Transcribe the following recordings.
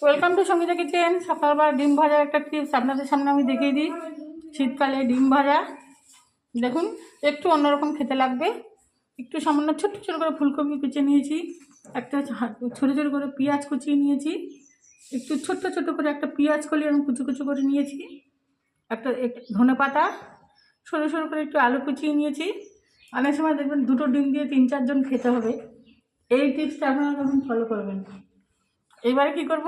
Welcome to Sangeeta kitchen. সকালবেলা ডিম ভাজার একটা টিপস আপনাদের সামনে আমি দেখিয়ে দিই। শীতকালে ডিম ভাজা দেখুন একটু অন্যরকম খেতে লাগবে। একটু সামান্য ছোট্ট ছোটো করে ফুলকপি কুচিয়ে নিয়েছি, একটা ছোটো ছোটো করে পেঁয়াজ কুচিয়ে নিয়েছি, একটু ছোট্ট ছোটো করে একটা পেঁয়াজ কলি আমি কুচু কুচু করে নিয়েছি, একটা ধনে পাতা সরু সরু করে একটু আলু কুচিয়ে নিয়েছি। অনেক সময় দেখবেন দুটো ডিম দিয়ে 3-4 জন খেতে হবে। এই টিপসটা আপনারা তখন ফলো করবেন। এবারে কি করব,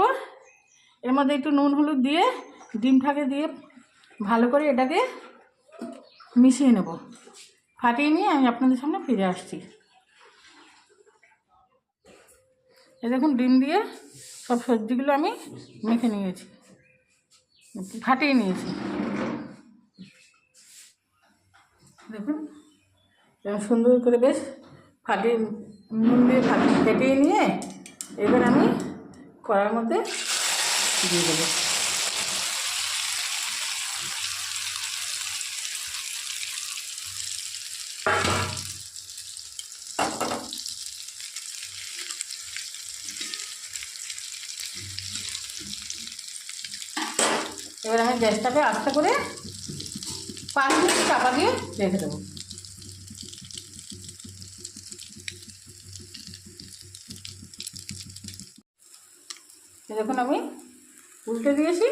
এর মধ্যে একটু নুন হলুদ দিয়ে ডিমটাকে দিয়ে ভালো করে এটাকে মিশিয়ে নেব। ফাটিয়ে নিয়ে আমি আপনাদের সামনে ফিরে আসছি। এই দেখুন ডিম দিয়ে সব সবজিগুলো আমি মেখে নিয়েছি, ফাটিয়ে নিয়েছি। দেখুন সুন্দর করে বেশ ফাটিয়ে নুন দিয়ে ফেটিয়ে নিয়ে এবার আমি কড়ার মধ্যে দিয়ে দেবো। এবার আমি গ্যাসটাকে আস্তে করে 5 মিনিট চাপা দিয়ে রেখে দেবো। দেখুন আমি উল্টে দিয়েছি।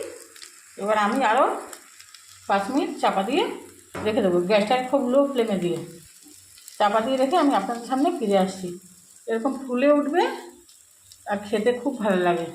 এবার আমি আরও 5 মিনিট চাপা দিয়ে রেখে দেবো। গ্যাসটাকে খুব লো ফ্লেমে দিয়ে চাপা দিয়ে রেখে আমি আপনাদের সামনে ফিরে আসছি। এরকম ফুলে উঠবে আর খেতে খুব ভালো লাগে।